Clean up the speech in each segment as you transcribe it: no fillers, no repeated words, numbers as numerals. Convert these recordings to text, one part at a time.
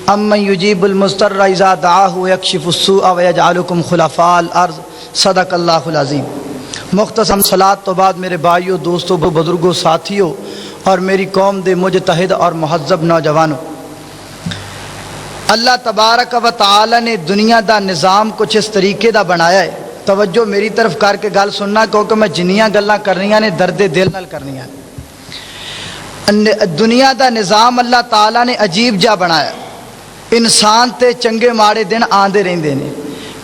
امن یجیب المضطر اذا دعاہ ویکشف السوء ویجعلکم خلفاء الارض صدق اللہ العظیم۔ مختصر صلاۃ تو بعد میرے بھائیوں، دوستوں، بزرگوں، ساتھیوں اور میری قوم دے مجتہد اور مہذب نوجوانوں، اللہ تبارک و تعالی نے دنیا دا نظام کچھ اس طریقے دا بنایا ہے۔ توجہ میری طرف کر کے گل سننا، کیونکہ میں جنیاں گلاں کرنیاں نے درد دل نال کرنیاں۔ دنیا دا نظام اللہ تعالی نے عجیب جا بنایا۔ انسان تے چنگے ماڑے دن آندے رہندے نے،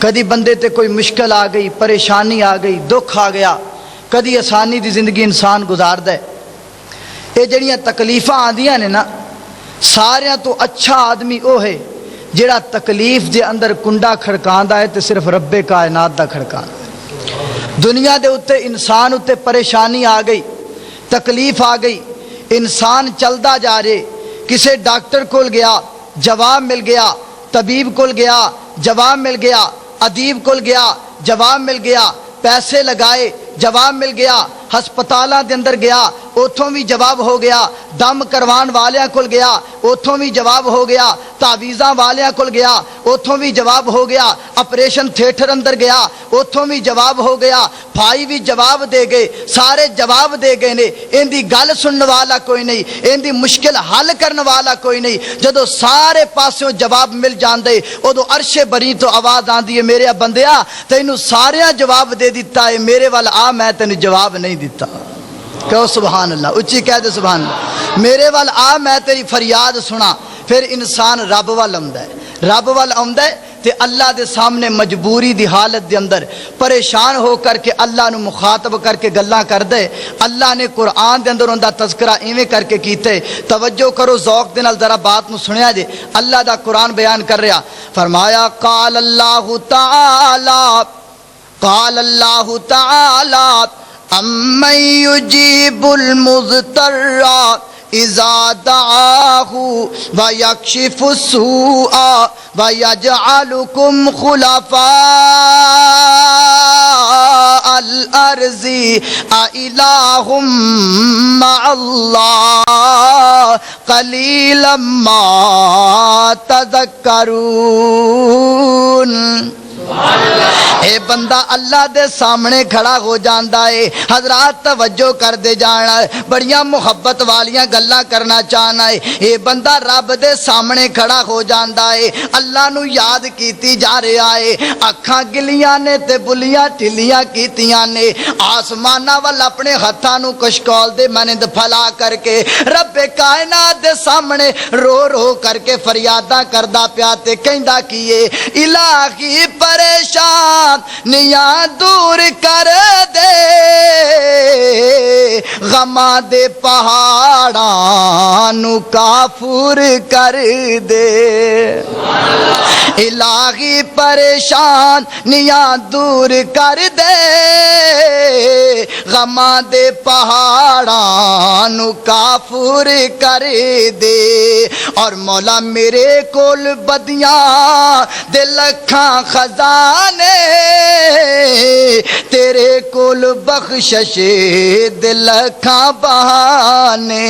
کدی بندے تے کوئی مشکل آ گئی، پریشانی آ گئی، دکھ آ گیا، کدی آسانی دی زندگی انسان گزاردا ہے۔ یہ جڑیاں تکلیفاں آندیاں نے نا، ساریاں تو اچھا آدمی وہ ہے جڑا تکلیف دے اندر کنڈا کھڑکاندا ہے تے صرف رب کائنات دا کھڑکاندا ہے۔ دنیا دے اتے انسان اتے پریشانی آ گئی، تکلیف آ گئی، انسان چلدا جا رہے، کسے ڈاکٹر کول گیا جواب مل گیا، طبیب کول گیا جواب مل گیا، ادیب کول گیا جواب مل گیا، پیسے لگائے جواب مل گیا، ہسپتالاں دے اندر گیا اتھوں بھی جواب ہو گیا، دم کروان والیاں کول گیا اتھوں بھی جواب ہو گیا، تعویذاں والیاں کول گیا اتھوں بھی جواب ہو گیا، آپریشن تھیٹر اندر گیا اتھوں بھی جواب ہو گیا، بھائی بھی جواب دے گئے، سارے جواب دے گئے نے، ان دی گل سننے والا کوئی نہیں، ان دی مشکل حل کرنے والا کوئی نہیں۔ جدو سارے پاسوں جواب مل جاندے ادو عرش بری تو آواز آندی ہے، میرے بندیا تینوں ساریاں جواب دے دیتا ہے، میرے وال آ میں تینوں جواب نہیں دیتا۔ کہو سبحان اللہ، اچھی کہہ دے سبحان اللہ۔ میرے وال آ میں تیری فریاد سنا۔ پھر انسان رب وال آندا ہے، رب وال آندا ہے تے اللہ دے سامنے مجبوری دی حالت دے اندر پریشان ہو کر کے اللہ نو مخاطب کر کے گلاں کردا ہے۔ اللہ نے قرآن دے اندر اوندا تذکرہ ایویں کر کے کیتا ہے، توجہ کرو ذوق دے نال ذرا بات نو سنیا جے۔ اللہ دا قرآن بیان کر رہا، فرمایا قال اللہ تعالی، قال اللہ تعالی امن یجیب المضطر اذا دعاہ ویکشف السوء ویجعلکم خلفاء الارض االہ مع اللہ قلیلا ما تذکرون۔ اے بندہ اللہ دے سامنے کھڑا ہو جاندا ہے۔ حضرات توجہ کر دے جانا، بڑیاں محبت والیاں گلاں کرنا چاہنا ہے۔ اے بندہ رب دے سامنے کھڑا ہو جاندا ہے، اللہ نو یاد کیتی جا رہا ہے، اکھاں گلیاں نے تے بلیاں ٹھلیاں کیتیاں نے، آسماناں وال اپنے ہتھاں نو کشکول دے مانند پھلا کر کے رب کائنات دے سامنے رو رو کر کے فریاداں کردا پیا تے کہندا کیے الہی پریشان نیاں دور کر دے، غماں دے پہاڑاں نو کافور کر دے۔ الہی پریشان نیاں دور کر دے، غماں دے پہاڑاں نو کافور کر دے۔ اور مولا میرے کول بدیاں دے لکھاں خزانے، تیرے کول بخشش دے لکھاں بہانے۔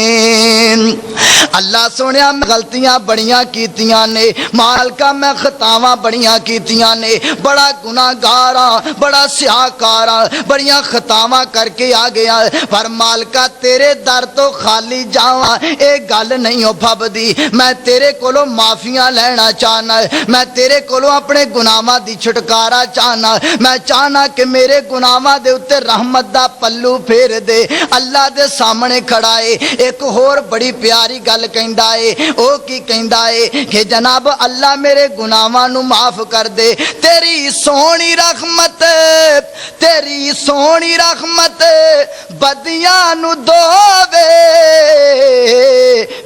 اللہ سونیا میں غلطیاں بڑیاں کیتیاں نے، مالکا میں خطاواں بڑیاں کیتیاں نے، بڑا گناہگاراں، بڑا سیاہکاراں، بڑیاں خطاواں کر کے آ گیا، پر مالکا تیرے در تو خالی جاواں اے گل نہیں ہو پھبدی۔ میں تیرے کولوں معافیاں لینا چاہنا، میں تیرے کولوں اپنے گناہاں دی چھٹکارا چاہنا، میں چاہنا کہ میرے گناہاں دے اتے رحمت دا پلو پھیر دے۔ اللہ دے سامنے کھڑا ہے، ایک اور بڑی پیاری گل کہندا ہے، او کی کہندا ہے کہ جناب اللہ میرے گناہاں نو معاف کر دے، تیری سونی رحمت، تیری سونی رحمت بدیاں نو دووے،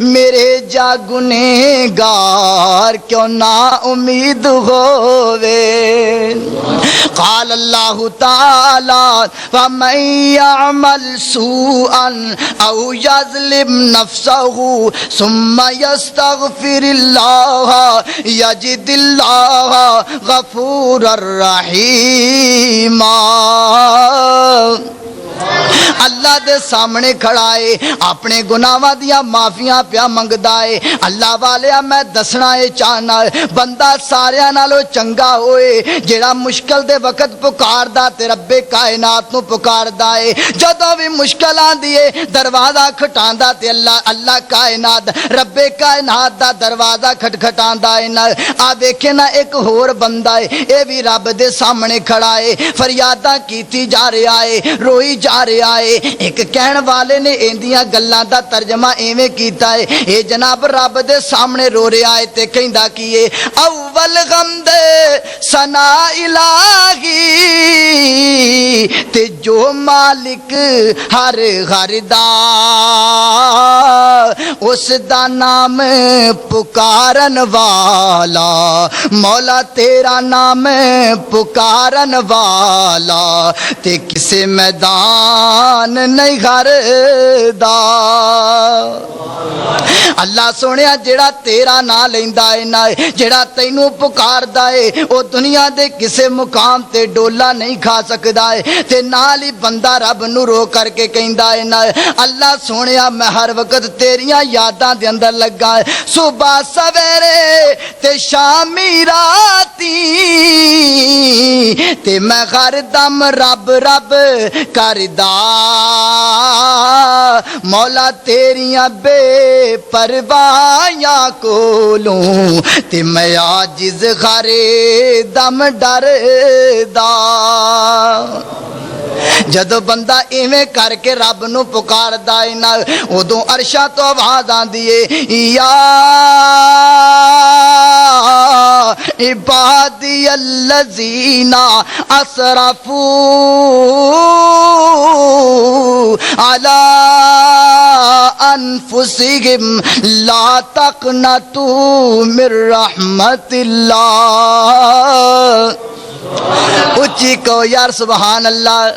میرے جا گنہگار کیوں نا امید ہووے۔ قال اللہ تعالی ومن یعمل سوءا او یظلم نفسه ثم یستغفر اللہ یجد اللہ غفورا رحیما۔ اللہ دے سامنے کھڑا ہے اپنے گناہاں دیاں معافیاں پیا منگدا ہے اللہ والیا میں دسنا ہے چاہنا بندہ ساریاں نالوں چنگا ہوئے جڑا مشکل دے وقت پکاردا تے رب کائنات نو پکاردا ہے جدوں بھی مشکل آندی ہے دروازہ کھٹاندا تے اللہ کائنات رب کائنات دا دروازہ کھٹکھٹاندا ہے نا آ ویکھے نا ایک ہور بندہ ہے اے بھی رب دے سامنے کھڑا ہے فریاداں کیتی جا رہا ہے روئی جا رہا ہے ایک کہن والے نے ایندیاں گلاں دا ترجمہ ایویں کیتا ہے اے جناب رب دے سامنے رو رہا ہے تے کہندا کیے اول غم دے ثنا الہی تے جو مالک ہر گھر دا اس دا نام پکارن والا مولا تیرا نام پکارن والا تے کسے میدان نہیں گھر دا اللہ سونیا جڑا تیرا نام لیندا ہے نا جڑا تینوں پکاردا ہے او دنیا دے کسے مقام تے ڈولا نہیں کھا سکدا ہے تے نال ہی بندہ رب نو رو کر کے کہندا ہے نا اللہ سونیا میں ہر وقت تیریاں یاداں دے اندر لگا ہے صبح سویرے تے شامی راتی تے میں ہر دم رب رب کردا مولا تیریاں بے پرواہیاں کولوں تے میں عاجز ہر دم ڈردا جدو بندہ ایویں کر کے رب نو پکاردا ہے نا ادوں عرشاں تو آواز آندی ہے یا عبادی الذین اسرفوا علی انفسہم لا تقنطوا من رحمت اللہ اچھی کو یار سبحان اللہ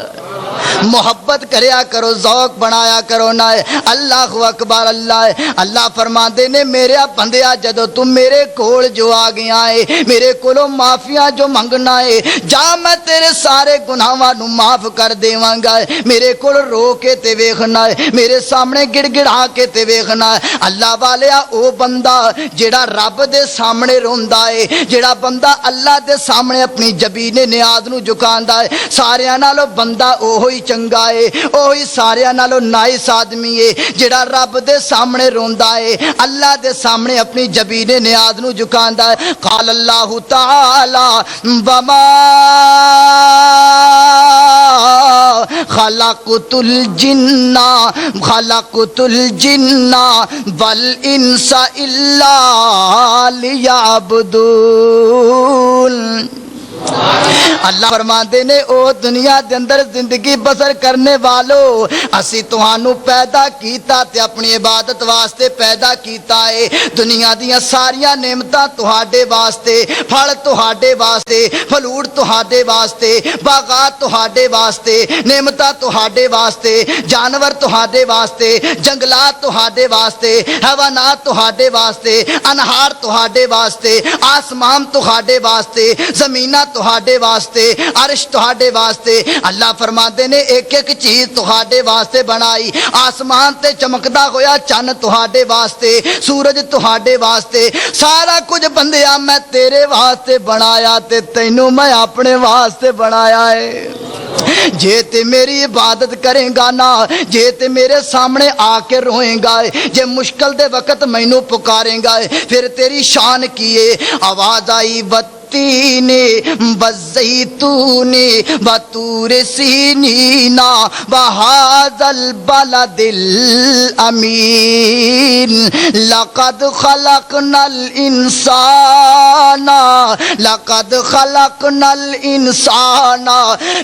محبت کریا کرو ذوق بنایا کرو نا اللہ اکبر اللہ فرماندے نے میرے بندیا جدو تم میرے کول جو آ گیا ہے میرے کولوں معافیاں جو منگنا ہے جا میں تیرے سارے گناہاں نو معاف کر دیواں گا میرے کول رو کے تے ویکھنا ہے میرے سامنے گڑ گڑا کے تے ویکھنا ہے اللہ والیا او بندہ جڑا رب دے سامنے روندا ہے جڑا بندہ اللہ دے سامنے اپنی جبین نیاز نو جھکاندا ہے ساریاں نالوں بندہ اوہی چنگا ہے اوہی ساریاں نالوں نائس آدمی ہے جڑا رب دے سامنے روندا ہے اللہ دے سامنے اپنی جبین نیاز نو جھکاندا ہے قال اللہ تعالی وما خلقت الجن والانس الا لیعبدون اللہ فرماندے نے او دنیا دے اندر زندگی بسر کرنے والو اسی تہانوں پیدا کیتا تے اپنی عبادت واسطے پیدا کیتا ہے دنیا دیاں ساریاں نعمتاں تہاڈے واسطے پھل تہاڈے واسطے پھلوڑ تہاڈے واسطے باغات تہاڈے واسطے نعمتاں تہاڈے واسطے جانور تہاڈے واسطے جنگلات تہاڈے واسطے حیوانات تہاڈے واسطے انہار تہاڈے واسطے آسمان تہاڈے واسطے زمیناں تہاڈے واسطے عرش تہاڈے واسطے اللہ فرماندے نے ایک ایک چیز تہاڈے واسطے بنائی آسمان تے چمکدا ہویا چن تہاڈے واسطے سورج تہاڈے واسطے سارا کچھ بندیا میں تیرے واسطے بنایا تے تینوں میں اپنے واسطے بنایا ہے جے تے میری عبادت کریں گا نا جے تے میرے سامنے آ کے روئیں گا جے مشکل دے وقت مینوں پکاریں گا پھر تیری شان کیے آواز آئی والتین والزیتون وطور سینین وہذا البلد الامین لقد خلقنا الانسان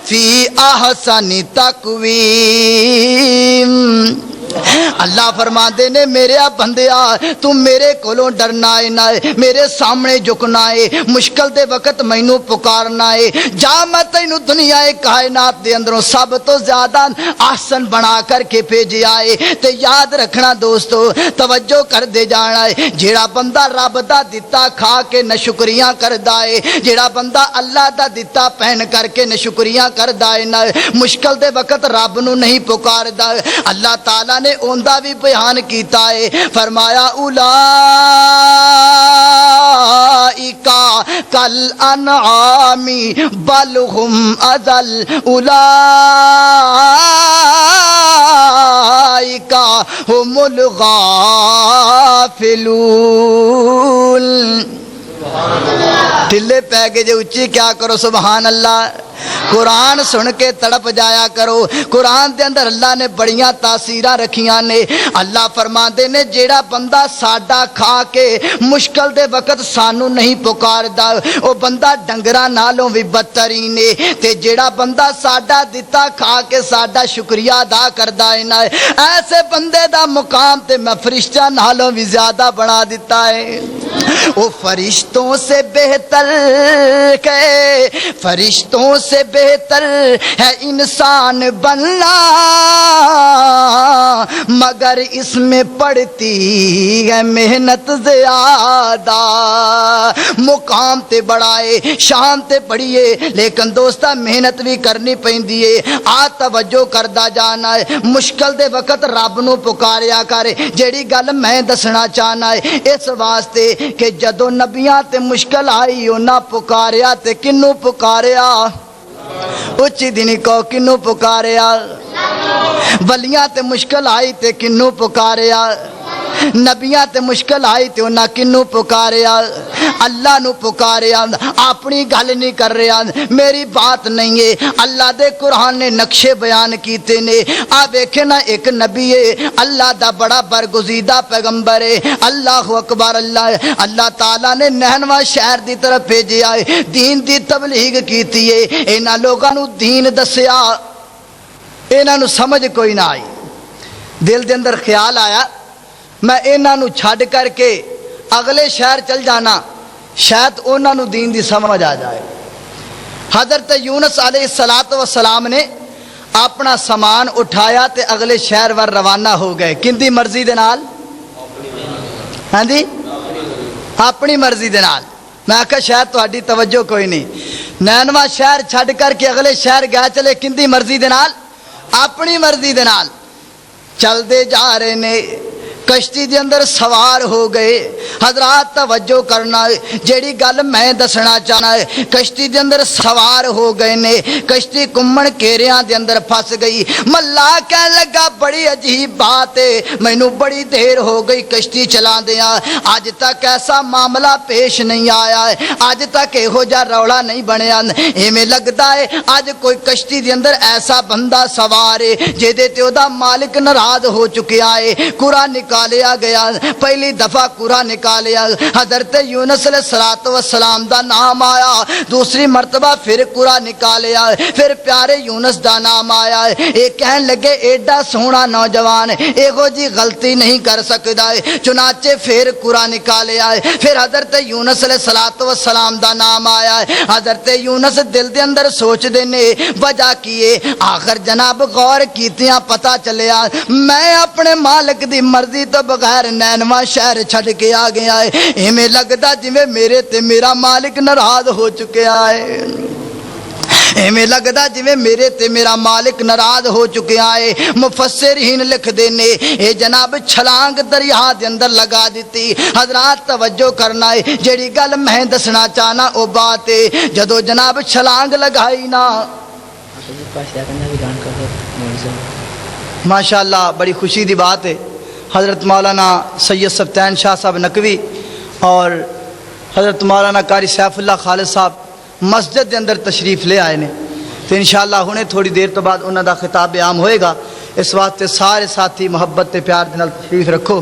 فی احسن تقویم اللہ فرماندے نے میرے بندیا تو میرے کولوں ڈرنا ہے نہ میرے سامنے جھکنا ہے مشکل دے وقت مینوں پکارنا ہے جا میں تینوں دنیا کائنات دے اندروں سب تو زیادہ احسن بنا کر کے بھیجیا ہے تے یاد رکھنا دوستو توجہ کر دے جانا ہے جیڑا بندہ رب دا دتا کھا کے ناشکریاں کردا ہے جیڑا بندہ اللہ دا دتا پہن کر کے ناشکریاں کردا ہے نہ مشکل دے وقت رب نو نہیں پکاردا اللہ تعالی نے اوندا بھی بیان کیتا ہے فرمایا اولائکا کل انعامی بل ہم اضل اولائکا ہم الغافلون ٹھلے پہ گئے جو اچھی کیا کرو سبحان اللہ قرآن سن کے تڑپ جایا کرو قرآن دے اندر اللہ نے بڑیاں تاثیرہ رکھیاں نے اللہ فرماندے نے جیڑا بندہ ساڈا کھا کے مشکل دے وقت سانو نہیں پکاردا او بندہ ڈنگراں نالوں بھی بدترین ہے تے جیڑا بندہ ساڈا دتا کھا کے ساڈا شکریہ ادا کردا ہے نا ایسے بندے دا مقام تے میں فرشتیاں نالوں بھی زیادہ بنا دیتا ہے وہ فرشتوں سے بہتر کہ فرشتوں سے بہتر ہے انسان بننا مگر اس میں پڑتی ہے محنت زیادہ مقام تے بڑھائے شان تے بڑھیے لیکن دوستا محنت بھی کرنی پیندی ہے آ توجہ کردا جانا ہے مشکل دے وقت رب نو پکاریا کرے جیڑی گل میں دسنا چاہنا ہے اس واسطے کہ جدو نبیاں تے مشکل آئی انہاں پکاریا تے کنو پکاریا اچھی دنی کو کنو پکاریا ولیاں تے مشکل آئی تے کنو پکاریا نبیاں تے مشکل آئی تے انہاں کنو پکاریا اللہ نو پکاریا اپنی گل نہیں کر رہا میری بات نہیں ہے اللہ دے قرآن نے نقشے بیان کیتے نے آ دیکھے نا ایک نبی ہے اللہ دا بڑا برگزیدہ پیغمبر ہے اللہ اکبر اللہ تعالیٰ نے نینوا شہر دی طرف بھیجیا ہے دین دی تبلیغ کیتی ہے انہاں لوگاں نو دین دسیا انہاں نو سمجھ کوئی نہ آئی دل دے اندر خیال آیا میں انہاں نو چھڈ کر کے اگلے شہر چل جانا شاید انہاں نو دین دی سمجھ آ جائے حضرت یونس علیہ السلام نے اپنا سامان اٹھایا تے اگلے شہر ور روانہ ہو گئے کن دی مرضی دے نال ہاں جی اپنی مرضی دے نال میں آکھا شاید تہاڈی توجہ کوئی نہیں نینوا شہر چھڈ کر کے اگلے شہر گئے چلے کن دی مرضی دے نال اپنی مرضی دے نال چل دے جا رہے نے کشتی دے اندر سوار ہو گئے حضرات توجہ کرنا جیڑی گل میں دسنا چاہنا ہے کشتی دے اندر سوار ہو گئے نے کشتی کمن کیریاں دے اندر پھس گئی ملا کہنے لگا بڑی عجیب بات ہے مینوں بڑی دیر ہو گئی کشتی چلا دیا آج تک ایسا معاملہ پیش نہیں آیا ہے آج تک یہو جا رولا نہیں بنیا ایویں لگدا ہے آج کوئی کشتی دے اندر ایسا بندہ سوار ہے جہدے تے اودا مالک ناراض ہو چکیا ہے قرآن نکالیا گیا پہلی دفعہ قرآن نکالیا حضرت یونس علیہ السلام دا نام آیا دوسری مرتبہ پھر قرآن نکالیا پھر پیارے یونس دا نام آیا ایک کہن لگے ایڈا سونا نوجوان ایگو جی غلطی نہیں کر سکتا ہے چنانچہ پھر قرآن نکالیا پھر حضرت یونس علیہ السلام دا نام آیا حضرت یونس دل دے اندر سوچ دینے وجہ کیے آخر جناب غور کیتیاں پتہ چلیا میں اپنے مالک دی مرضی تو بغیر نینوا شہر چھڑ کے آ گیا ہے ہمیں لگتا جویں میرے تے میرا مالک ناراض ہو چکیا ہے ایویں لگدا جویں میرے تے میرا مالک ناراض ہو چکیا ہے مفسرین لکھ دینے اے جناب چھلانگ دریا دے اندر لگا دیتی حضرات توجہ کرنا ہے جیڑی گل میں دسنا چاہنا او بات ہے جدو جناب چھلانگ لگائی نا ماشاءاللہ بڑی خوشی دی بات ہے حضرت مولانا سید سبتین شاہ صاحب نقوی اور حضرت مولانا قاری سیف اللہ خالد صاحب مسجد دے اندر تشریف لے آئے نے تو انشاءاللہ ہونے تھوڑی دیر تو بعد انہوں دا خطاب عام ہوئے گا اس واسطے سارے ساتھی محبت تے پیار دے نال تشریف رکھو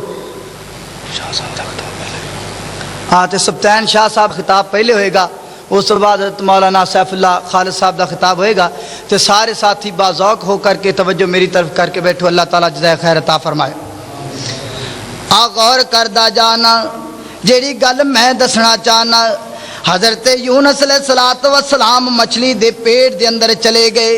ہاں تے سبتین شاہ صاحب خطاب پہلے ہوئے گا اس کے بعد حضرت مولانا سیف اللہ خالد صاحب کا خطاب ہوئے گا، تو سارے ساتھی باذوق ہو کر کے توجہ میری طرف کر کے بیٹھو، اللہ تعالیٰ جزائے خیر عطا فرمائے۔ غور کردہ جانا جیڑی گل میں دسنا چاہنا، حضرت یونس علیہ السلام مچھلی دے پیٹ دے اندر چلے گئے،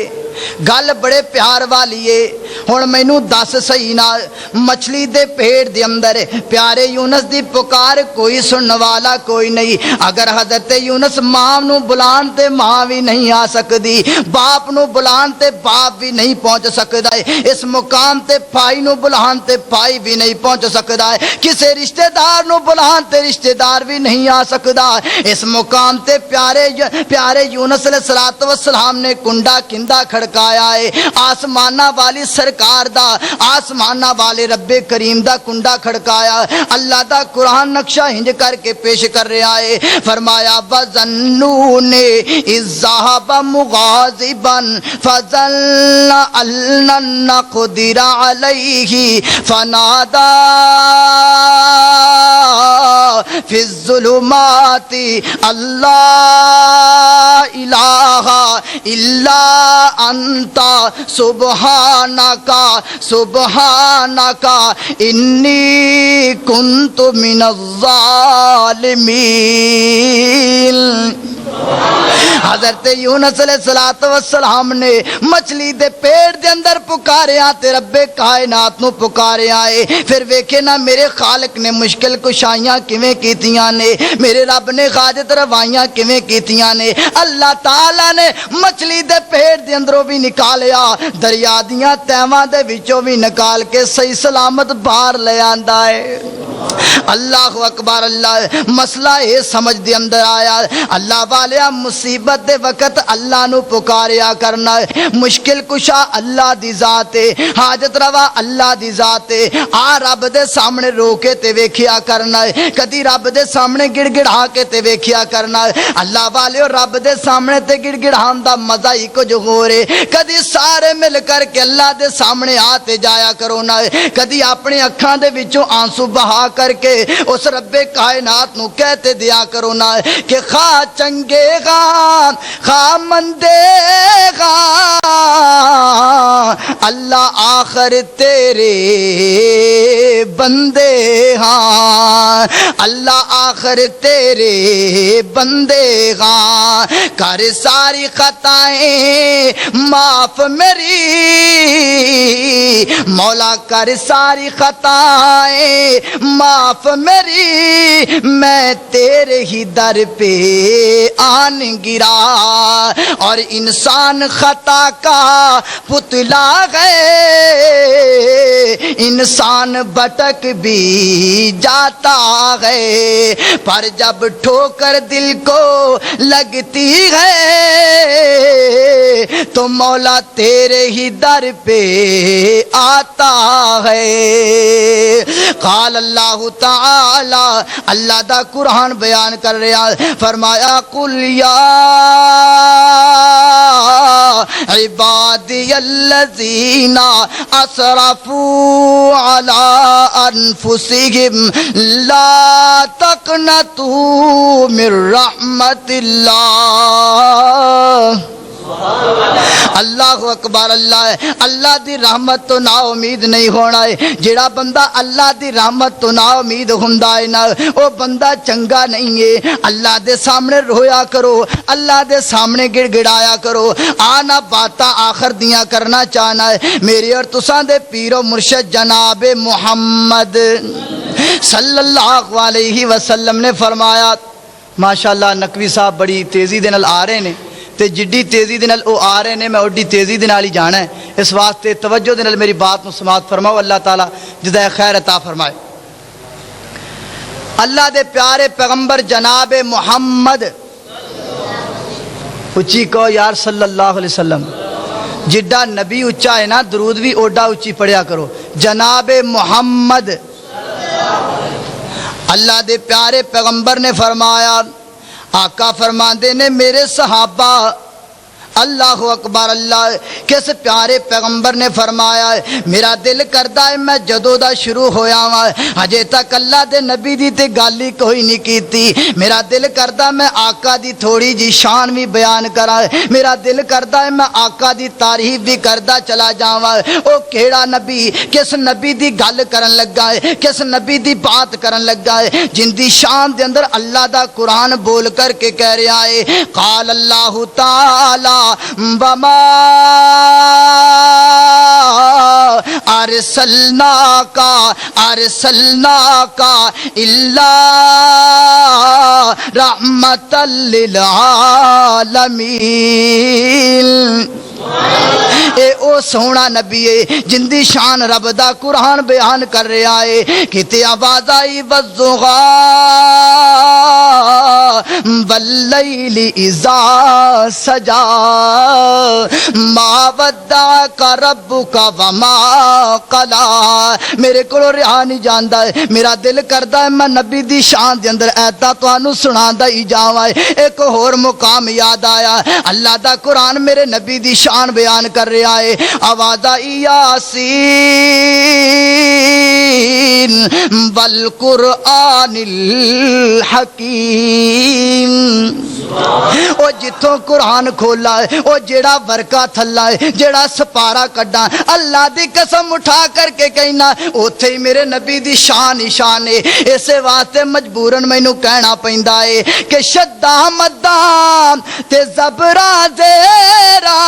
گل بڑے پیار والی ہے، ہن مینوں دس صحیح نہ، مچھلی دے پیٹ دے اندر پیارے یونس دی پکار کوئی سنن والا کوئی نہیں۔ اگر حضرت یونس ماں نو بلان تے ماں بھی نہیں آ سکدی، باپ نو بلان تے باپ بھی نہیں پہنچ سکدا ہے، اس مقام تے بھائی نو بلان تے بھائی بھی نہیں پہنچ سکدا ہے، کسے رشتہ دار نو بلان تے رشتہ دار بھی نہیں آ سکدا، اس مقام تے پیارے یونس علیہ السلام نے کنڈا کندا کھڑکایا ہے، آسمانہ والی سرکار دا، آسمانہ والے رب کریم دا کنڈا کھڑکایا، اللہ دا قرآن نقشہ ہنج کر کے پیش کر رہا ہے، فرمایا وَظَنُّونِ إِذْ ذَهَبَ مُغَاضِبًا فَظَنَّ أَن لَّن نَّقْدِرَ عَلَيْهِ فَنَادَىٰ فِي الظُّلُمَاتِ أَن لَّا إِلَٰهَ إِلَّا أَنتَ سُبْحَانَكَ إِنِّي كُنتُ مِنَ الظَّالِمِينَ۔ حضرت یونس علیہ السلام نے مچھلی دے پیٹ دے اندر پکاریا تے رب کائنات نو پکاریا ہے، پھر ویکھے نا میرے خالق نے مشکل کشائیاں کیویں کیتیاں نے، میرے رب نے حاجت روائیاں کیویں کیتیاں نے، اللہ تعالی نے مچھلی دے پیٹ دے اندروں بھی نکالیا، دریا دیاں تہواں دے وچوں بھی نکال کے صحیح سلامت باہر لے آندا ہے۔ اللہ اکبر، اللہ مسئلہ یہ سمجھ دے اندر آیا، اللہ والیا مصیبت دے وقت اللہ نو پکاریا کرنا، مشکل کشا اللہ دی ذات ہے، حاجت روا اللہ دی ذات ہے، آ رب دے سامنے رو کے تے ویکھیا کرنا ہے، کدی رب دے سامنے گڑ گڑا کے تے ویکھیا کرنا ہے، اللہ والیو رب دے سامنے تے گڑ گڑان دا مزہ ہی کچھ ہو رہے، کدی سارے مل کر کے اللہ دے سامنے آتے جایا کرو نا، کدی اپنی اکھاں دے وچوں آنسو بہا کر کے اس رب کائنات نو کہتے دیا کرو نا کہ خواہ چنگے غان خواہ مندے غان اللہ آخر تیرے بندے ہاں، اللہ آخر تیرے بندے ہاں، کر ساری خطائیں معاف میری مولا، کر ساری خطائیں معاف میری، میں تیرے ہی در پہ آن گرا، اور انسان خطا کا پتلا ہے، انسان بھٹک بھی جاتا ہے، پر جب ٹھوکر دل کو لگتی ہے تو مولا تیرے ہی در پہ آتا ہے۔ قال اللہ تعالی، اللہ دا قرآن بیان کر رہا، فرمایا قل یا عبادی الذین اسرفوا علی انفسہم لا تقنطوا من رحمت اللہ۔ اللہ اکبر، اللہ دی رحمت تو نا امید نہیں ہونا ہے، جڑا بندہ اللہ دی رحمت تو نا امید ہوندا ہے نا وہ بندہ چنگا نہیں ہے۔ اللہ دے سامنے رویا کرو، اللہ دے سامنے گڑ گڑایا کرو، آنا باتاں آخر دیاں کرنا چاہنا ہے۔ میری اور تساں دے پیر و مرشد جناب محمد صلی اللہ علیہ وسلم نے فرمایا، ماشاءاللہ نقوی صاحب بڑی تیزی دے نال آ رہے نے، تے جڈی تیزی دے نال او آ رہے نے میں اوڈی تیزی دے نال ہی جانا ہے، اس واسطے توجہ دے نال میری بات نو سماعت فرماؤ، اللہ تعالیٰ جزائے خیر عطا فرمائے۔ اللہ دے پیارے پیغمبر جناب محمد، اچھی کہو یار صلی اللہ علیہ وسلم، جڈا نبی اچھا ہے نا درود بھی اوڈا اچھی پڑھیا کرو، جناب محمد۔ اللہ دے پیارے پیغمبر نے فرمایا، آقا فرماندے نے میرے صحابہ اللہ اکبر اللہ کس پیارے پیغمبر نے فرمایا ہے میرا دل کردا ہے میں جدوں دا شروع ہویا وا ہجے تک اللہ دے نبی دی تے گل ہی کوئی نہیں کیتی میرا دل کردا میں آقا دی تھوڑی جی شان بھی بیان کراں میرا دل کردا ہے میں آقا دی تعریف بھی کردا چلا جاواں او کیڑا نبی کس نبی دی گل کرن لگا ہے کس نبی دی بات کرن لگا ہے جن دی شان دے اندر اللہ دا قرآن بول کر کے کہہ رہا ہے قال اللہ تعالی وما ارسلناک الا رحمت للعالمین اے او سونا نبی ہے جن دی شان رب دا قرآن بیان کر رہا ہے کتے آواز آئی والضحیٰ واللیل اذا سجا ما ودعک ربک وما قلا میرے کو رہا نہیں جاندا ہے میرا دل کردا ہے میں نبی دی شان دے اندر ایتا تانوں سناندا ہی جاواں ایک اور مقام یاد آیا اللہ دا قرآن میرے نبی دی شان بیان کر رہا ہے آواز آئی یاسین والقرآن الحکیم او جتوں قرآن کھولا ہے او جیڑا ورکا تھلا ہے جیڑا سپارا کڈا اللہ دی قسم اٹھا کر کے کہنا اوتھے ہی میرے نبی دی شان ہی شان ہے اسے واسطے مجبورن مینوں کہنا پیندا ہے کہ شدہ مدام تے زبرا زیرا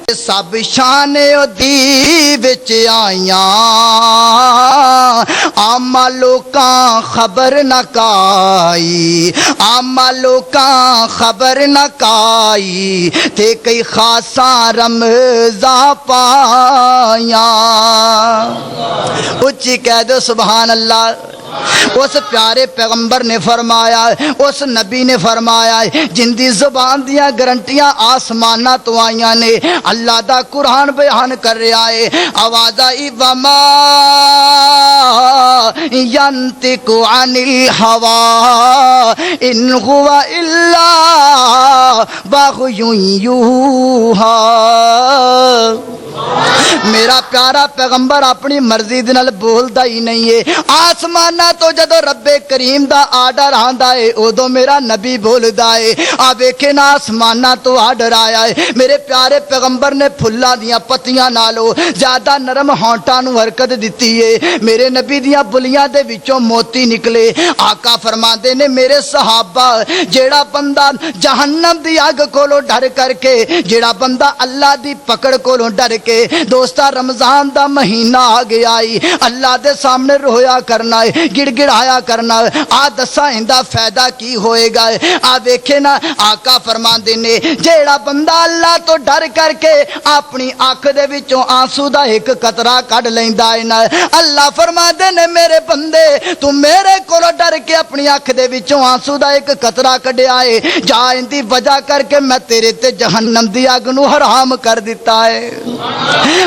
تے سب شان او دی وچ آیاں عام لوکاں خبر نہ کائی عام لوکاں خبر نہ کائی تے کئی خاصاں رمضاں پایاں اچھی کہہ دو سبحان اللہ اس پیارے پیغمبر نے فرمایا اس نبی نے فرمایا جن دی زبان دیاں گارنٹیاں آسمانہ تو آئیاں نے اللہ دا قرآن بیان کر رہا ہے آواز آئی وما ینطق عن الہوی ان هو الا وحی یوحی میرا پیارا پیغمبر اپنی مرضی دے نال بولدا ہی نہیں ہے آسمانہ تو جدو رب کریم دا آرڈر آندا ہے ادو میرا نبی بولدا ہے آ ویکھے نا آسمانہ تو آرڈر آیا ہے میرے پیارے پیغمبر نے پھلاں دیاں پتیاں نالو زیادہ نرم ہونٹاں نو حرکت دتی ہے میرے نبی دیاں بلیاں دے وچوں موتی نکلے آقا فرماندے نے میرے صحابہ جیڑا بندہ جہنم دی اگ کولوں ڈر کر کے جیڑا بندہ اللہ دی پکڑ کولوں ڈر کے دوستا رمضان دا مہینہ آ گیا اللہ دے سامنے رویا کرنا ہے گڑ گڑایا کرنا ہے آ دسا ہندا فائدہ کی ہوئے گا آ ویکھے نا آقا فرماندے نے جیڑا بندہ اللہ تو ڈر کر کے اپنی آنکھ دے وچوں آنسو دا ایک قطرہ کڈ لیندا ہے نا اللہ فرماندے نے میرے بندے تو میرے کولوں ڈر کے اپنی آنکھ دے وچوں آنسو دا ایک قطرہ کڈیا ہے جا ان دی وجہ کر کے میں تیرے تے جہنم دی اگ نو حرام کر دیتا ہے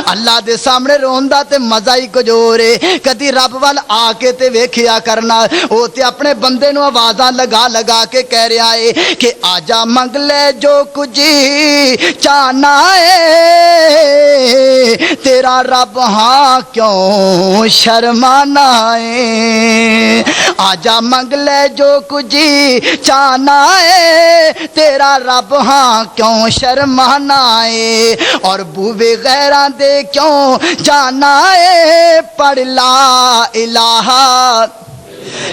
اللہ دے سامنے روندا تے مزہ ہی کچھ ہور ہے کدی رب وال آ کے تے ویکھیا کرنا او تے اپنے بندے نو آوازاں لگا لگا کے کہہ رہا ہے کہ آجا منگ لے جو کچھ چاہنا ہے تیرا رب ہاں کیوں شرمانا ہے آجا منگ لے جو کچھ چاہنا ہے تیرا رب ہاں کیوں شرمانا ہے اور بوے غیراں دے کیوں جانا ہے پڑھ لا الہ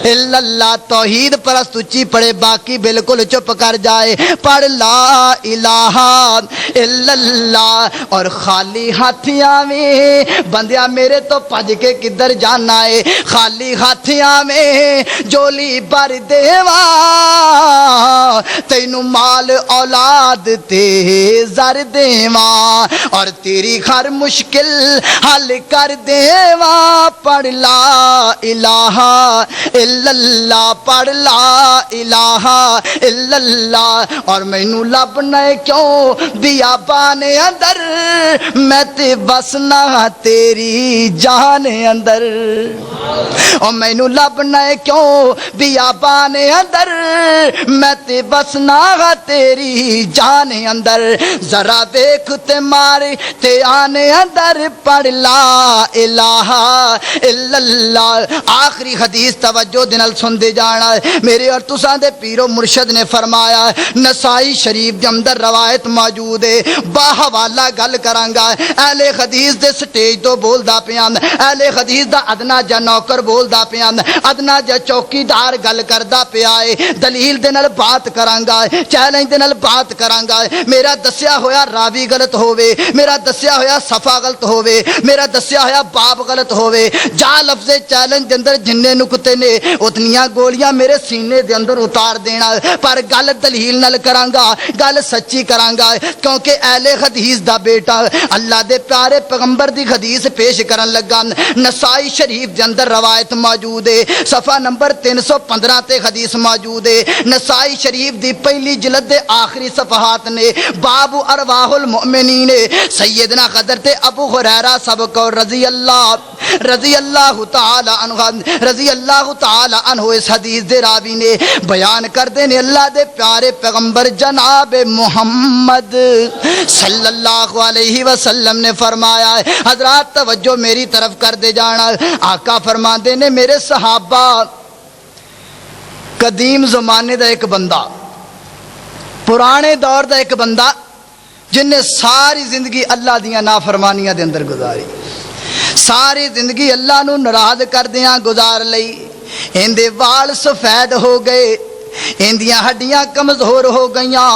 الا اللہ توحید پرست اچھی پڑھے باقی بالکل چپ کر جائے پڑھ لا الہ الا اللہ اور خالی ہاتھیاں میں بندیاں میرے تو پج کے کدھر جانا ہے خالی ہاتھیاں میں جولی بھر دیوا تینو مال اولاد تے زر دیوا اور تیری ہر مشکل حل کر دیوا پڑھ لا الہ الا اللہ پڑھ لا الہ الا اللہ، اور مینوں لبنا کیوں بیابان اندر، میں تے بسنا تیری جان اندر، اور مینوں لبنا کیوں بیابان اندر، میں تے بسنا تیری جان اندر، ذرا ویکھ تے مارے تے آنے اندر، پڑھ لا الہ الا اللہ۔ آخری حدیث توجہ دے نال سن دے جانا، میرے اور تساں دے پیرو مرشد نے فرمایا، نسائی شریف دے اندر روایت موجود ہے، باحوالہ گل کرانگا، اہل حدیث دے سٹیج تو بولدا پیان، اہل حدیث دا ادنا جا نوکر بولدا پیان، ادنا جا چوکیدار گل کردا پیا ہے، دلیل دے نال بات کرانگا، چیلنج دے نال بات کرانگا، میرا دسیا ہویا راوی غلط ہووے، میرا دسیا ہویا صفحہ غلط ہووے، میرا دسیا ہویا باب غلط ہووے، جا لفظ چیلنج دے اندر جننے نکتے نے اتنیاں گولیاں میرے سینے دے اندر اتار دینا، پر گل دلیل نال کرانگا، گل سچی کرانگا، کیونکہ اہل حدیث دا بیٹا اللہ دے پیارے پیغمبر دی حدیث پیش کرن لگا، نسائی شریف دے اندر روایت موجود ہے، صفحہ نمبر 315 تے حدیث موجود ہے، نسائی شریف دی پہلی جلد دے آخری صفحات نے، باب ارواح المؤمنین، سیدنا حضرت ابو ہریرہ سب کو رضی اللہ تعالی عنہ اس حدیث دے راوی نے بیان کر دینے، اللہ دے پیارے پیغمبر جناب محمد صلی اللہ علیہ وسلم نے فرمایا ہے، حضرات توجہ میری طرف کر دے جانا، آقا فرما دینے میرے صحابہ، قدیم زمانے دا ایک بندہ، پرانے دور دا ایک بندہ جن نے ساری زندگی اللہ دیاں نافرمانیاں دے اندر گزاری، ساری زندگی اللہ نو ناراض کر دیاں گزار لئی، اندے وال سفید ہو گئے، اندیاں ہڈیاں کمزور ہو گئیاں،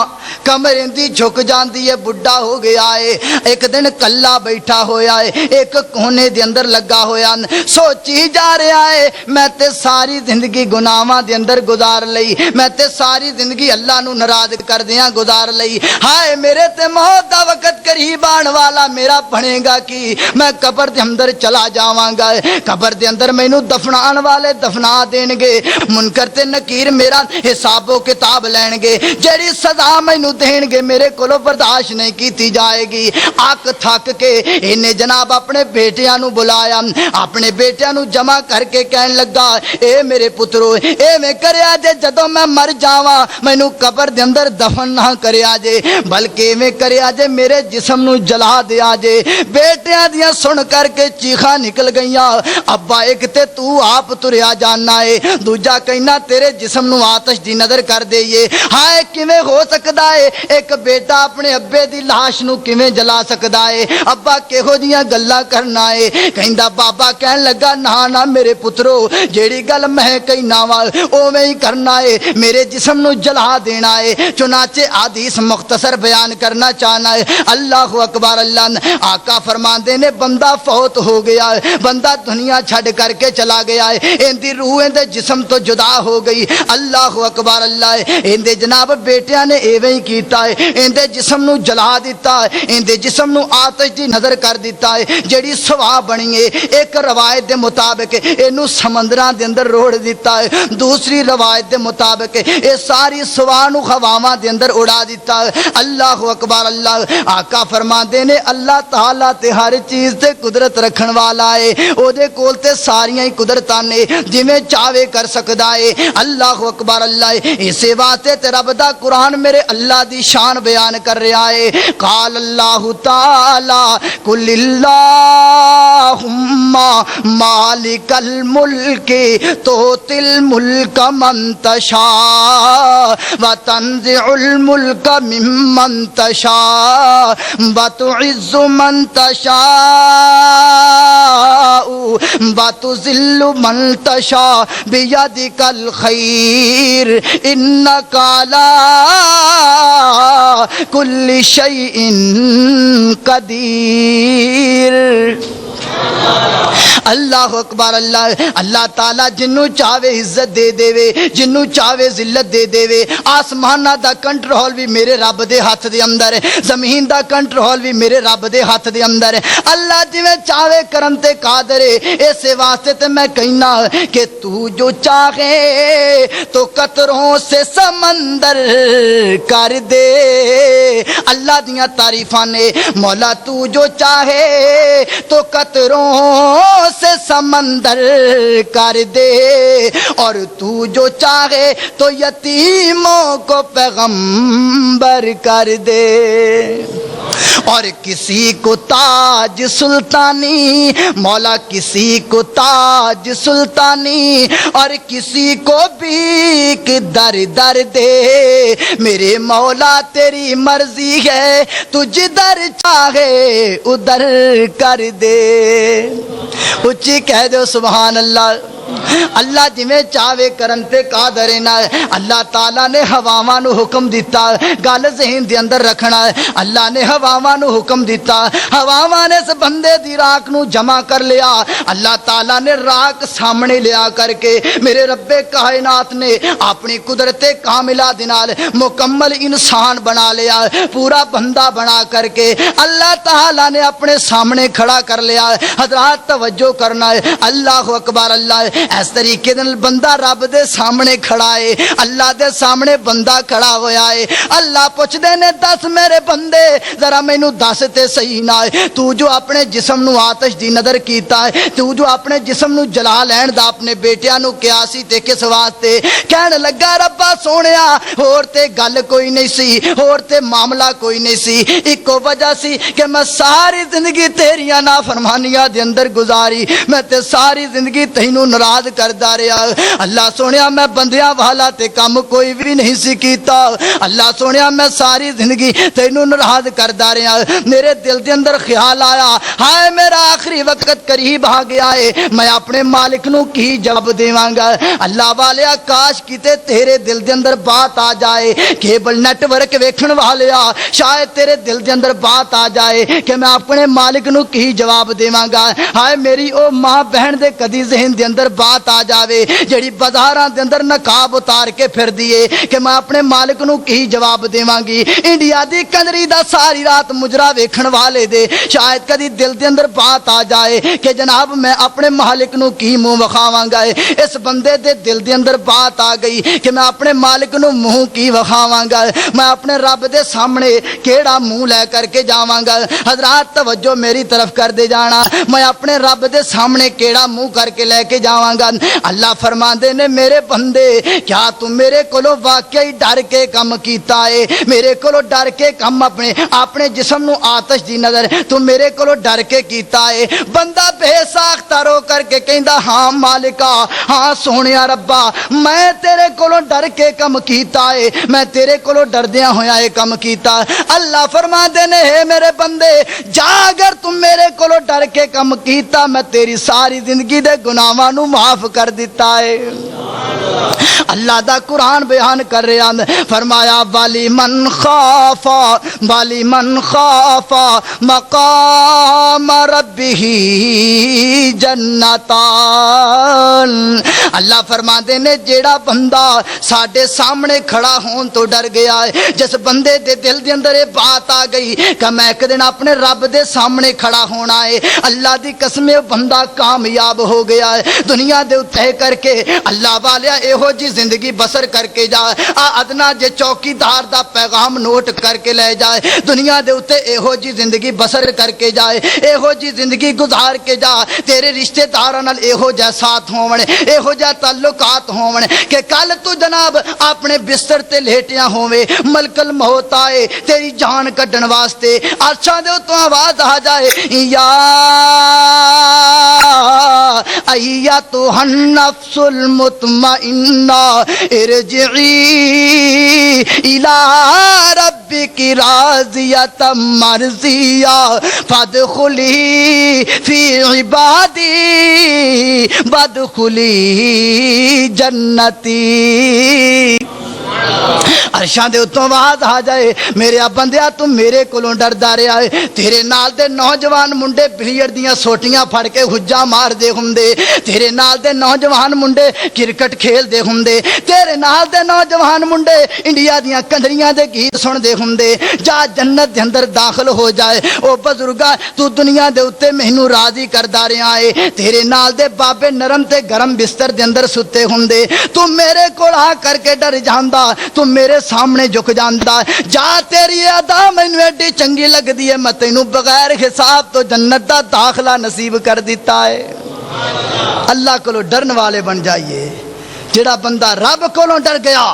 کمر اندی جھک جاندی ہے، بڑھا ہو گیا ہے، ایک دن کلا بیٹھا ہویا ہے، ایک کونے دے اندر لگا ہویا، سوچی جا رہا ہے میں تے ساری زندگی گناہاں دے اندر گزار لئی، میں تے ساری زندگی اللہ نو ناراض کر دیاں گزار لئی، ہائے میرے تے موت دا وقت قریب آن والا، میرا بنے گا کی، میں قبر دے اندر چلا جاواں گا، قبر دے اندر مینوں دفنان والے دفنا دین گے، منکر تے نکیر میرا حساب و کتاب لین گے، جیڑی سزا مینوں دین گے میرے کولوں برداشت نہیں کیتی جائے گی، آک تھک کے انہیں جناب اپنے بیٹیاں نو بلایا، اپنے بیٹیاں نو جمع کر کے کہن لگا، اے میرے پترو، اے میں کریا جے جدوں میں مر جاواں مینوں قبر دے اندر دفن نہ کریا جے، بلکہ میں کریا جے میرے جسم نو جلا دیا جے۔ بیٹیاں دیاں سن کر کے چیخاں نکل گئیاں، ابا ایک تے تو آپ تریا جاننا ہے، دوجا کہنا تیرے جسم نو آتش دی نظر کر دئیے، ہائے کیویں ہو سکدا ہے ایک بیٹا اپنے ابے دی لاش نو کیویں جلا سکدا ہے، ابا کہو جیاں گلاں کرنا ہے، کہندا بابا کہن لگا نا میرے پترو جیڑی گل میں کہنا وا اوویں ہی کرنا ہے، میرے جسم نو جلا دینا ہے، چنانچہ حدیث مختصر بیان کرنا چاہنا ہے، اللہ اکبر، اللہ آقا فرماندے نے بندہ فوت ہو گیا ہے، بندہ دنیا چھڈ کر کے چلا گیا ہے، اندی روح اندے جسم تو جدا ہو گئی، اللہ اکبر، اللہ اندے جناب بیٹیاں نے ایویں ہی کیتا ہے، اندے جسم نو جلا دیتا ہے، اندے جسم نو آتش دی نظر کر دیتا ہے، جیڑی سوا بنی ہے، ایک روایت دے مطابق اینو سمندراں دے اندر روڑ دیتا ہے، دوسری روایت دے مطابق اے ساری سوا نو ہواواں دے اندر اڑا دیتا ہے، اللہ اکبر، اللہ آقا فرماندے نے اللہ تعالی تے ہر چیز تے قدرت رکھن والا ہے، او دے کول تے ساریاں ہی قدرتاں نے، جویں چاہے کر سکدا ہے، اللہ اکبر، اللہ اسی واسطے تے رب دا قرآن میرے اللہ دی شان بیان کر رہا ہے، قال اللہ تعالی قل اللہم مالک الملک تؤتی الملک من تشاء وتنزع الملک ممن تشاء وتعز من تشاء وتذل من تشاء بیدک الخیر انک علی کل شیء قدیر۔ اللہ اکبر اللہ اللہ تعالیٰ جنوں چاہے عزت دے دے جنوں چاہے ذلت دے دے آسمانہ دا کنٹرول بھی میرے رب دے ہاتھ دے اندر ہے زمین دا کنٹرول بھی میرے رب دے ہاتھ دے اندر ہے اللہ جویں چاہے کرن تے قادر ہے اسے واسطے تے میں کہنا کہ تو جو چاہے تو قطروں سے سمندر کر دے اللہ دیاں تعریفاں نے مولا تو جو چاہے تو قطروں سے سمندر کر دے اور تو جو چاہے تو یتیموں کو پیغمبر کر دے اور کسی کو تاج سلطانی مولا کسی کو تاج سلطانی اور کسی کو بھیک در در دے میرے مولا تیری مرضی ہے تو جدھر چاہے ادھر کر دے اچھی کہہ دو سبحان اللہ اللہ جویں چاہے کرن تے قادر ہے نا اللہ تعالیٰ نے ہواواں نو حکم دیتا گل ذہن دے اندر رکھنا ہے اللہ نے ہواواں نو حکم دیتا ہواواں نے اس بندے دی راک نو جمع کر لیا اللہ تعالیٰ نے راک سامنے لیا کر کے میرے رب کائنات نے اپنی قدرت کاملہ دے نال مکمل انسان بنا لیا پورا بندہ بنا کر کے اللہ تعالیٰ نے اپنے سامنے کھڑا کر لیا حضرات توجہ کرنا ہے اللہ اکبر اللہ اس طریقے دے بندہ رب دے سامنے کھڑا ہے اللہ دے سامنے بندہ کھڑا ہویا ہے اللہ پوچھ دے نے دس میرے بندے ذرا مینوں دس تے صحیح نہ ہے تو جو اپنے جسم نو آتش دی نظر کیتا ہے تو جو اپنے جسم نو جلا لین دا اپنے بیٹیاں نو کیا سی تے کس واسطے کہن لگا ربا سونیا ہور تے گل کوئی نہیں سی ہور تے معاملہ کوئی نہیں سی ایکو وجہ سی کہ میں ساری زندگی تیریاں نافرمانیاں دے اندر گزاری میں تے ساری زندگی تینوں ناراض کردا رہیا اللہ سونیا میں بندیاں والا تے کم کوئی بھی نہیں سی کیتا اللہ سونیا میں ساری زندگی تینوں ناراض کردا رہیا میرے دل دے اندر خیال آیا ہائے میرا آخری وقت قریب آ گیا ہے میں اپنے مالک نو کی جواب دیواں گا اللہ والیا کاش کیتے تیرے دل دے اندر بات آ جائے کیبل نیٹ ورک ویکھن والیا شاید تیرے دل دے اندر بات آ جائے کہ میں اپنے مالک نو کی جواب دیواں گا ہائے میری او ماں بہن دے کدی ذہن دے اندر بات آ جاوے جڑی بازاراں دے اندر نقاب اتار کے پھر دیے کہ میں اپنے مالک نو کی جواب دیواں گی انڈیا دی کنجری دا ساری رات مجرا ویکھن والے دے شاید کدی دل دے اندر بات آ جائے کہ جناب میں اپنے مالک نو کی منہ وکھاواں گا اس بندے دے دل دے اندر بات آ گئی کہ میں اپنے مالک نو منہ کی وکھاواں گا میں اپنے رب دے سامنے کیڑا منہ لے کر کے جاواں گا حضرات توجہ میری طرف کر دے جانا میں اپنے رب دے سامنے کیڑا منہ کر کے لے کے جاواں گا اللہ فرماندے نے میرے بندے کیا تم میرے کولو واقعی ڈر کے کم کیتا ہے میرے کولو ڈر کے کم اپنے جسم نو آتش دی نظر تم میرے کولو ڈر کے کیتا ہے بندہ بے ساختہ رو کر کے کہندا ہاں مالکا ہاں سونیا ربا میں تیرے کولو ڈر کے کم کیتا ہے میں تیرے کولو ڈردیاں ہویا ہے کم کیتا اللہ فرماندے نے ہے میرے بندے جا اگر تم میرے کولو ڈر کے کم کیتا میں تیری ساری زندگی دے گناہاں نو معاف کر دیتا ہے اللہ دا قرآن بیان کر رہا فرمایا والی من خافا مقام ربہ جنتان اللہ فرماندے نے جیڑا بندہ ساڈے سامنے کھڑا ہون تو ڈر گیا ہے جس بندے دے دل دے اندر یہ بات آ گئی کہ میں ایک دن اپنے رب دے سامنے کھڑا ہونا ہے اللہ دی قسم بندہ کامیاب ہو گیا ہے دنیا دے اتے کر کے اللہ والیا ایہو جی زندگی بسر کر کے جا ادنا جے چوکی دار دا پیغام نوٹ کر کے لے جائے دنیا دے اتے ایہو جی زندگی بسر کر کے جائے ایہو جی زندگی گزار کے جا تیرے رشتہ داراں نال ایہو جا ساتھ ہون ایہو جا تعلقات ہون کہ کل تو جناب اپنے بستر تے لیٹیاں ہوویں ملک الموت آئے تیری جان کڈن واسطے عرشاں دے تو آواز آ جائے یا ایتھا النفس المطمئنہ ارجعی الی ربک راضیۃ مرضیہ فادخلی فی عبادی وادخلی جنتی عرشاں دے اتوں آواز آ جائے میرے بندیا تم میرے کولوں ڈردا رہیا ہے تیرے نال دے نوجوان منڈے بلیئر دیاں سوٹیاں پھڑ کے حجاں مار دے ہوندے تیرے نال دے نوجوان منڈے کرکٹ کھیل دے ہوندے تیرے نال دے نوجوان منڈے انڈیا دیاں کنجریاں دے گیت سن دے ہوندے جا جنت دے اندر داخل ہو جائے او بزرگا تو دنیا دے اتے مینوں راضی کردا رہیا ہے تیرے نال دے بابے نرم تے گرم بستر دے اندر ستے ہوندے تو میرے کول آ کر کے ڈر جاندا تو میرے سامنے جھک جاندا جا تیری ادا مینوں ایڈی چنگی لگدی ہے میں تینوں بغیر حساب تو جنت دا داخلہ نصیب کر دیتا ہے اللہ کولوں ڈرن والے بن جائیے جڑا بندہ رب کولوں ڈر گیا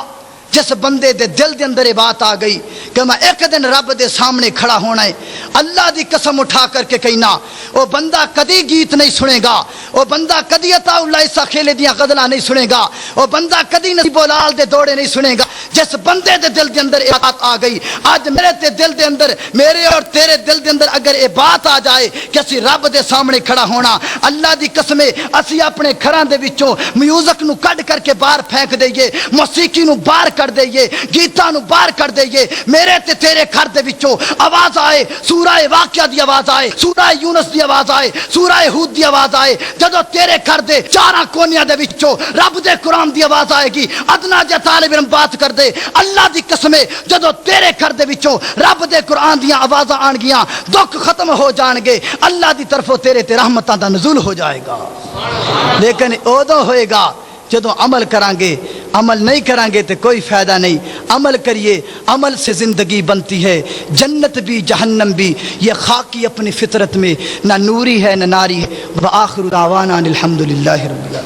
جس بندے دے دل دے اندر یہ بات آ گئی کہ میں ایک دن رب دے سامنے کھڑا ہونا ہے اللہ دی قسم اٹھا کر کے کہنا وہ بندہ کدی گیت نہیں سنے گا وہ بندہ کدی عطا اللہ عیسیٰ کھیلے دیاں غزلاں نہیں سنے گا وہ بندہ کدی نصیب لال دے دوڑے نہیں سنے گا جس بندے دے دل دے اندر یہ بات آ گئی آج میرے تے دل دے اندر میرے اور تیرے دل دے اندر اگر یہ بات آ جائے کہ اسی رب دے سامنے کھڑا ہونا اللہ دی قسم اسی اپنے گھراں دے وچوں میوزک نو کڈ کر کے باہر پھینک دئیے موسیقی نو باہر کر دئیے گیتاں نو باہر کر دئیے میرے تے تیرے گھر دے وچوں آواز آئے سورہ واقعہ دی آواز آئے سورہ یونس دی آواز آئے سورہ ہود دی آواز آئے جدو تیرے گھر دے چاراں کونیاں دے وچوں رب دے قرآن دی آواز آئے گی ادنا جا طالب علم بات کر دے اللہ دی قسم جدو تیرے گھر دے وچوں رب دے قرآن دیاں آوازاں آن گیاں دکھ ختم ہو جان گے اللہ دی طرفوں تیرے تے رحمتاں دا نزول ہو جائے گا لیکن اودوں ہوئے گا جدو عمل کران گے عمل نہیں کران گے تو کوئی فائدہ نہیں عمل کریے عمل سے زندگی بنتی ہے جنت بھی جہنم بھی یہ خاکی اپنی فطرت میں نہ نوری ہے نہ ناری ہے وآخر دعوانا الحمدللہ رب العالمین